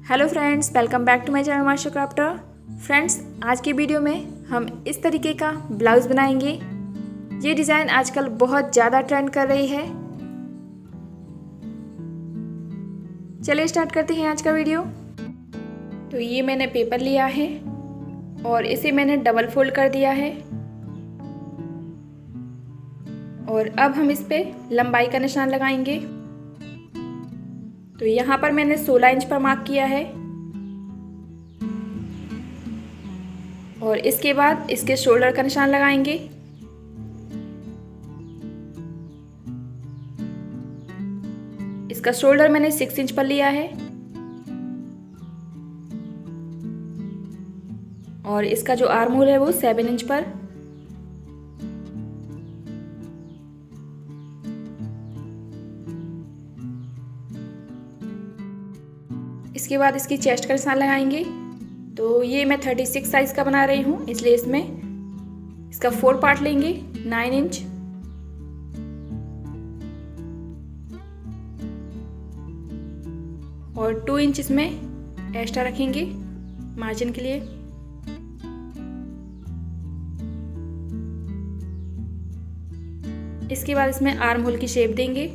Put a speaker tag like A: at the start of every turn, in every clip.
A: Hello friends, welcome back to my channel master crafter. Friends, आज की video में हम इस तरीके का ब्लाउज़ बनाएंगे। ये डिज़ाइन आजकल बहुत ज़्यादा ट्रेंड कर रही है। चलिए स्टार्ट करते हैं आज का वीडियो। तो ये मैंने पेपर लिया है और इसे मैंने डबल फोल्ड कर दिया है और अब हम इस पे लंबाई का निशान लगाएंगे। तो यहाँ पर मैंने 16 इंच पर मार्क किया है और इसके बाद इसके शोल्डर का निशान लगाएंगे। इसका शोल्डर मैंने 6 इंच पर लिया है और इसका जो आर्म होल है वो 7 इंच पर। इसके बाद इसकी चेस्ट का निशान लगाएंगे। तो ये मैं 36 साइज का बना रही हूँ, इसलिए इसमें इसका 4 पार्ट लेंगे। 9 इंच और 2 इंच इसमें एक्स्ट्रा रखेंगे मार्जिन के लिए। इसके बाद इसमें आर्म होल की शेप देंगे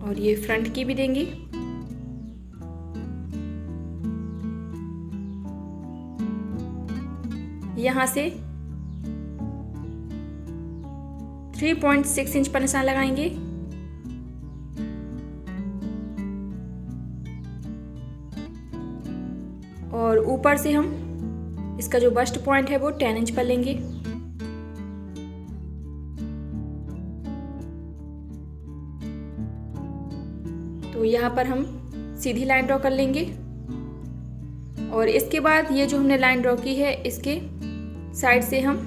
A: और ये फ्रंट की भी देंगे। यहाँ से 3.6 इंच पर निशान लगाएंगे और ऊपर से हम इसका जो बस्ट पॉइंट है वो 10 इंच पर लेंगे। तो यहाँ पर हम सीधी लाइन ड्रॉ कर लेंगे और इसके बाद ये जो हमने लाइन ड्रॉ की है इसके साइड से हम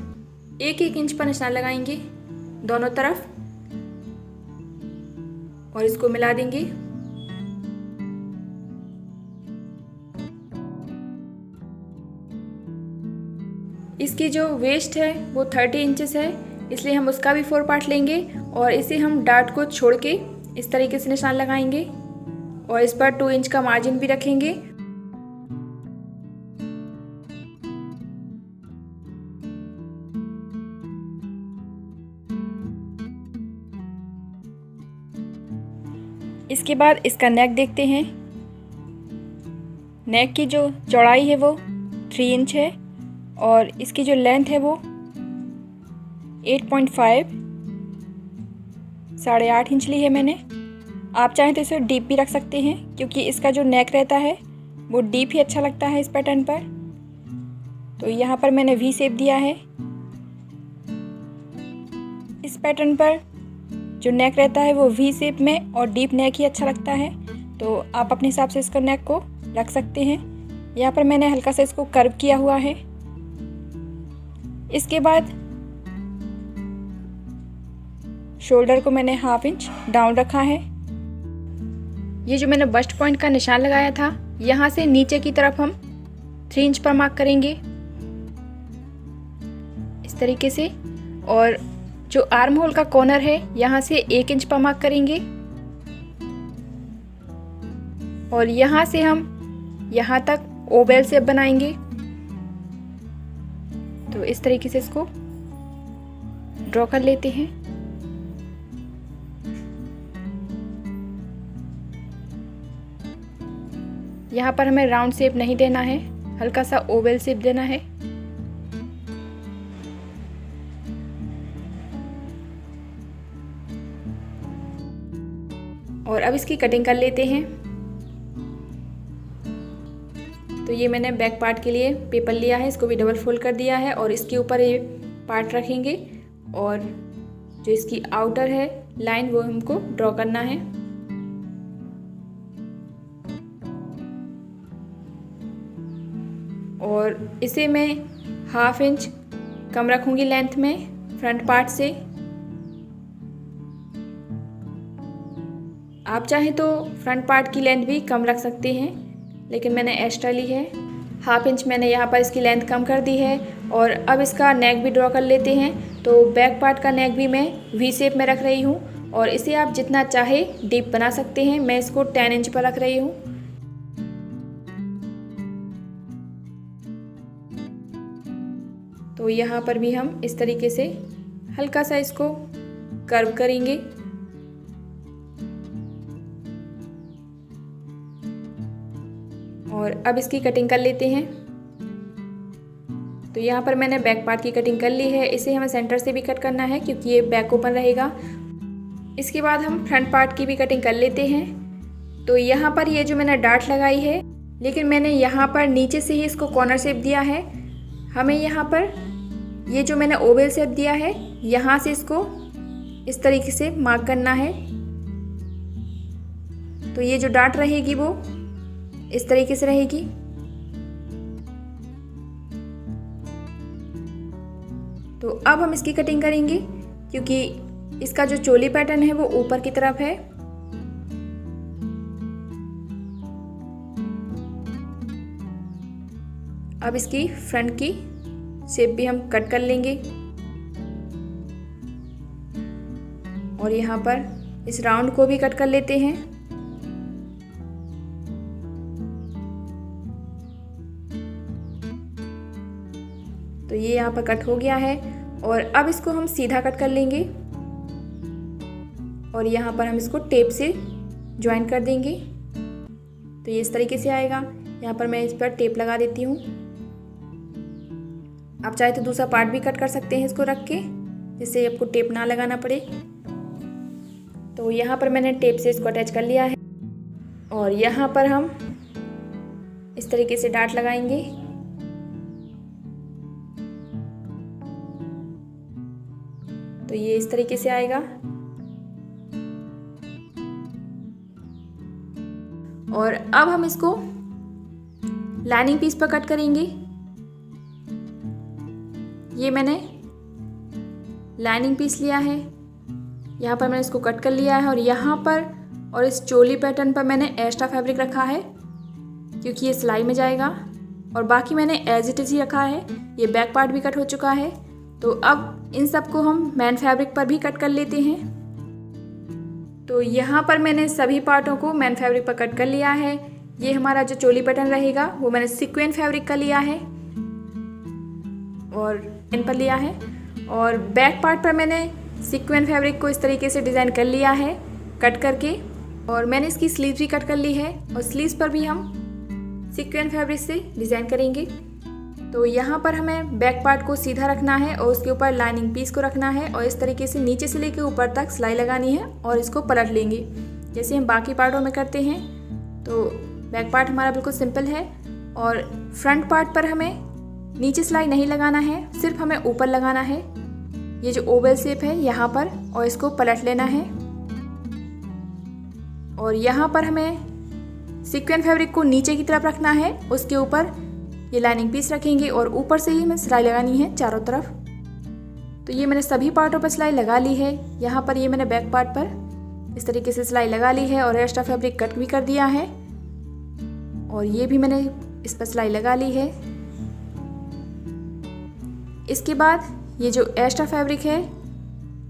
A: 1-1 इंच पर निशान लगाएंगे दोनों तरफ और इसको मिला देंगे। इसकी जो वेस्ट है वो 30 इंचेस है, इसलिए हम उसका भी 4 पार्ट लेंगे और इसे हम डार्ट को छोड़ के इस तरीके से निशान लगाएंगे और इस पर 2 इंच का मार्जिन भी रखेंगे। इसके बाद इसका नेक देखते हैं। नेक की जो चौड़ाई है वो 3 इंच है और इसकी जो लेंथ है वो 8.5 8.5 इंच ली है मैंने। आप चाहें तो इसे डीप भी रख सकते हैं क्योंकि इसका जो नेक रहता है वो डीप ही अच्छा लगता है इस पैटर्न पर। तो यहाँ पर मैंने वी शेप दिया है। इस पैटर्न पर जो नेक रहता है वो वी शेप में और डीप नेक ही अच्छा लगता है, तो आप अपने हिसाब से इसका नेक को रख सकते हैं। यहाँ पर मैंने हल्का सा इसको कर्व किया हुआ है। इसके बाद शोल्डर को मैंने 1/2 इंच डाउन रखा है। ये जो मैंने बस्ट पॉइंट का निशान लगाया था यहाँ से नीचे की तरफ हम 3 इंच पर मार्क करेंगे इस तरीके से और जो आर्म होल का कॉर्नर है यहाँ से 1 इंच पर मार्क करेंगे और यहाँ से हम यहाँ तक ओवल शेप बनाएंगे। तो इस तरीके से इसको ड्रॉ कर लेते हैं। यहाँ पर हमें राउंड शेप नहीं देना है, हल्का सा ओवल शेप देना है। और अब इसकी कटिंग कर लेते हैं। तो ये मैंने बैक पार्ट के लिए पेपर लिया है, इसको भी डबल फोल्ड कर दिया है और इसके ऊपर ये पार्ट रखेंगे और जो इसकी आउटर है लाइन वो हमको ड्रॉ करना है। और इसे मैं 1/2 इंच कम रखूँगी लेंथ में फ्रंट पार्ट से। आप चाहें तो फ्रंट पार्ट की लेंथ भी कम रख सकते हैं, लेकिन मैंने एक्स्ट्रा ली है। 1/2 इंच मैंने यहाँ पर इसकी लेंथ कम कर दी है और अब इसका नेक भी ड्रॉ कर लेते हैं। तो बैक पार्ट का नेक भी मैं वी शेप में रख रही हूँ और इसे आप जितना चाहे डीप बना सकते हैं। मैं इसको 10 इंच पर रख रही हूँ। तो यहाँ पर भी हम इस तरीके से हल्का सा इसको कर्व करेंगे। और अब इसकी कटिंग कर लेते हैं। तो यहाँ पर मैंने बैक पार्ट की कटिंग कर ली है। इसे हमें सेंटर से भी कट करना है क्योंकि ये बैक ओपन रहेगा। इसके बाद हम फ्रंट पार्ट की भी कटिंग कर लेते हैं। तो यहाँ पर ये जो मैंने डार्ट लगाई है, लेकिन मैंने यहाँ पर नीचे से ही इसको कॉर्नर शेप दिया है। हमें यहाँ पर ये जो मैंने ओवल शेप दिया है, यहाँ से इसको इस तरीके से मार्क करना है। तो ये जो डार्ट रहेगी वो इस तरीके से रहेगी। तो अब हम इसकी कटिंग करेंगे क्योंकि इसका जो चोली पैटर्न है वो ऊपर की तरफ है। अब इसकी फ्रंट की शेप भी हम कट कर लेंगे और यहाँ पर इस राउंड को भी कट कर लेते हैं। तो ये यहाँ पर कट हो गया है और अब इसको हम सीधा कट कर लेंगे और यहाँ पर हम इसको टेप से ज्वाइन कर देंगे। तो ये इस तरीके से आएगा। यहाँ पर मैं इस पर टेप लगा देती हूँ। आप चाहे तो दूसरा पार्ट भी कट कर सकते हैं इसको रख के, जिससे आपको टेप ना लगाना पड़े। तो यहाँ पर मैंने टेप से इसको अटैच कर लिया है और यहाँ पर हम इस तरीके से डार्ट लगाएंगे। तो ये इस तरीके से आएगा और अब हम इसको लाइनिंग पीस पर कट करेंगे। ये मैंने लाइनिंग पीस लिया है, यहाँ पर मैंने इसको कट कर लिया है और यहाँ पर और इस चोली पैटर्न पर मैंने एक्स्ट्रा फैब्रिक रखा है क्योंकि ये सिलाई में जाएगा और बाकी मैंने एज इट इज ही रखा है। ये बैक पार्ट भी कट हो चुका है। तो अब इन सबको हम मेन फैब्रिक पर भी कट कर लेते हैं। तो यहाँ पर मैंने सभी पार्टों को मेन फैब्रिक पर कट कर लिया है। ये हमारा जो चोली पैटर्न रहेगा वो मैंने सीक्वेंस फैब्रिक का लिया है और इन पर लिया है और बैक पार्ट पर मैंने सीक्वेंस फैब्रिक को इस तरीके से डिज़ाइन कर लिया है कट करके और मैंने इसकी स्लीव भी कट कर ली है और स्लीव्स पर भी हम सीक्वेंस फैब्रिक से डिज़ाइन करेंगे। तो यहाँ पर हमें बैक पार्ट को सीधा रखना है और उसके ऊपर लाइनिंग पीस को रखना है और इस तरीके से नीचे से लेकर ऊपर तक सिलाई लगानी है और इसको पलट लेंगे जैसे हम बाकी पार्टों में करते हैं। तो बैक पार्ट हमारा बिल्कुल सिंपल है और फ्रंट पार्ट पर हमें नीचे सिलाई नहीं लगाना है, सिर्फ हमें ऊपर लगाना है। ये जो ओवल शेप है यहाँ पर और इसको पलट लेना है और यहाँ पर हमें सीक्वेंस फैब्रिक को नीचे की तरफ रखना है, उसके ऊपर ये लाइनिंग पीस रखेंगे और ऊपर से ही हमें सिलाई लगानी है चारों तरफ। तो ये मैंने सभी पार्टों पर सिलाई लगा ली है। यहाँ पर ये मैंने बैक पार्ट पर इस तरीके से सिलाई लगा ली है और एक्स्ट्रा फैब्रिक कट भी कर दिया है और ये भी मैंने इस पर सिलाई लगा ली है। इसके बाद ये जो एक्स्ट्रा फैब्रिक है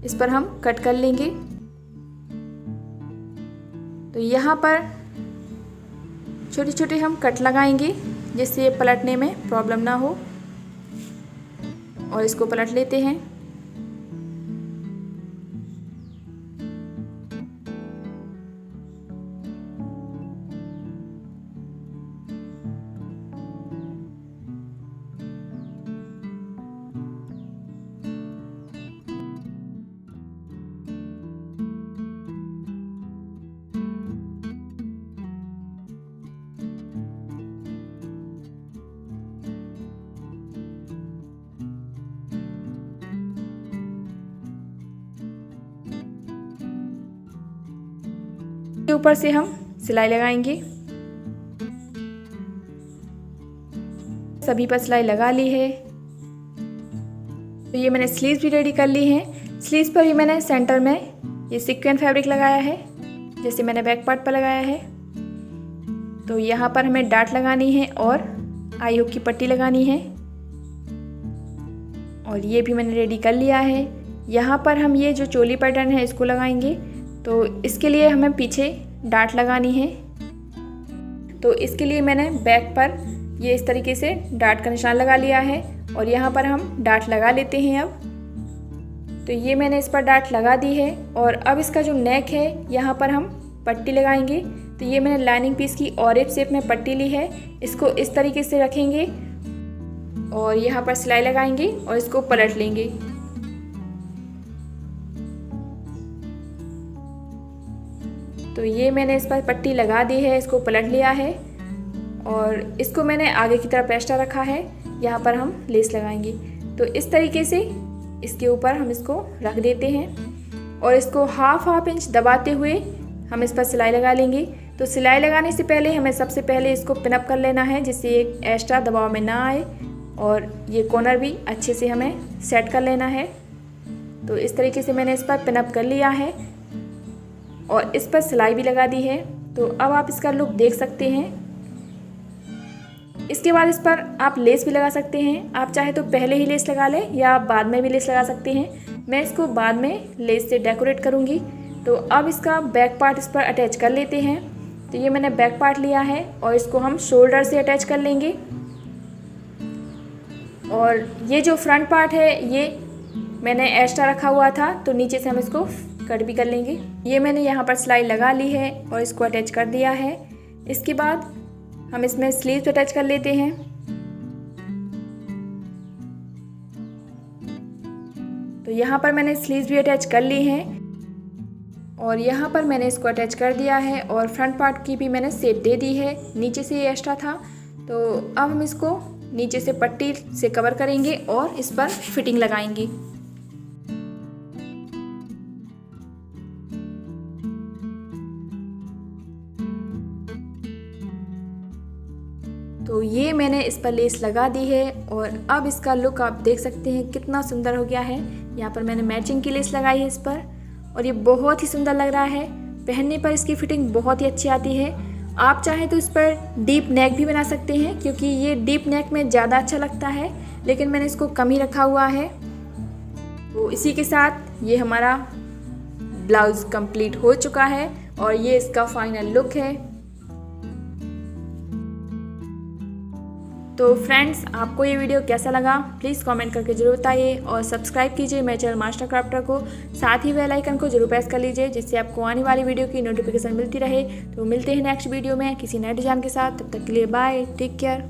A: इस पर हम कट कर लेंगे। तो यहाँ पर छोटे छोटे हम कट लगाएंगे जिससे ये पलटने में प्रॉब्लम ना हो और इसको पलट लेते हैं। के ऊपर से हम सिलाई लगाएंगे। सभी पर सिलाई लगा ली है। तो ये मैंने स्लीव्स भी रेडी कर ली हैं। स्लीव्स पर ही मैंने सेंटर में ये सीक्वेंस फैब्रिक लगाया है जैसे मैंने बैक पार्ट पर लगाया है। तो यहाँ पर हमें डार्ट लगानी है और आई हुक की पट्टी लगानी है। और ये भी मैंने रेडी कर लिया है। यहाँ पर हम ये जो चोली पैटर्न है इसको लगाएंगे, तो इसके लिए हमें पीछे डाट लगानी है। तो इसके लिए मैंने बैक पर ये इस तरीके से डाट का निशान लगा लिया है और यहाँ पर हम डाट लगा लेते हैं। अब तो ये मैंने इस पर डाट लगा दी है और अब इसका जो नेक है यहाँ पर हम पट्टी लगाएंगे। तो ये मैंने लाइनिंग पीस की ऑरेंज शेप में पट्टी ली है, इसको इस तरीके से रखेंगे और यहाँ पर सिलाई लगाएंगे और इसको पलट लेंगे। तो ये मैंने इस पर पट्टी लगा दी है, इसको पलट लिया है और इसको मैंने आगे की तरफ एक्स्ट्रा रखा है। यहाँ पर हम लेस लगाएंगे। तो इस तरीके से इसके ऊपर हम इसको रख देते हैं और इसको हाफ इंच दबाते हुए हम इस पर सिलाई लगा लेंगे। तो सिलाई लगाने से पहले हमें सबसे पहले इसको पिनअप कर लेना है, जिससे एक एक्स्ट्रा दबाव में ना आए और ये कॉर्नर भी अच्छे से हमें सेट कर लेना है। तो इस तरीके से मैंने इस पर पिनअप कर लिया है और इस पर सिलाई भी लगा दी है। तो अब आप इसका लुक देख सकते हैं। इसके बाद इस पर आप लेस भी लगा सकते हैं, आप चाहे तो पहले ही लेस लगा लें या आप बाद में भी लेस लगा सकते हैं। मैं इसको बाद में लेस से डेकोरेट करूँगी। तो अब इसका बैक पार्ट इस पर अटैच कर लेते हैं। तो ये मैंने बैक पार्ट लिया है और इसको हम शोल्डर से अटैच कर लेंगे और ये जो फ्रंट पार्ट है ये मैंने एक्स्ट्रा रखा हुआ था, तो नीचे से हम इसको कट भी कर लेंगे। ये मैंने यहाँ पर सिलाई लगा ली है और इसको अटैच कर दिया है। इसके बाद हम इसमें स्लीव्स अटैच कर लेते हैं। तो यहाँ पर मैंने स्लीव्स भी अटैच कर ली हैं और यहाँ पर मैंने इसको अटैच कर दिया है और फ्रंट पार्ट की भी मैंने शेप दे दी है। नीचे से ये एक्स्ट्रा था, तो अब हम इसको नीचे से पट्टी से कवर करेंगे और इस पर फिटिंग लगाएंगे। तो ये मैंने इस पर लेस लगा दी है और अब इसका लुक आप देख सकते हैं कितना सुंदर हो गया है। यहाँ पर मैंने मैचिंग की लेस लगाई है इस पर और ये बहुत ही सुंदर लग रहा है। पहनने पर इसकी फिटिंग बहुत ही अच्छी आती है। आप चाहें तो इस पर डीप नेक भी बना सकते हैं, क्योंकि ये डीप नेक में ज़्यादा अच्छा लगता है, लेकिन मैंने इसको कम ही रखा हुआ है। तो इसी के साथ ये हमारा ब्लाउज़ कंप्लीट हो चुका है और ये इसका फाइनल लुक है। तो फ्रेंड्स, आपको ये वीडियो कैसा लगा प्लीज़ कमेंट करके जरूर बताइए और सब्सक्राइब कीजिए मेरे चैनल मास्टर क्राफ्टर को। साथ ही बेल आइकन को जरूर प्रेस कर लीजिए, जिससे आपको आने वाली वीडियो की नोटिफिकेशन मिलती रहे। तो मिलते हैं नेक्स्ट वीडियो में किसी नए डिजाइन के साथ। तब तक के लिए बाय, टेक केयर।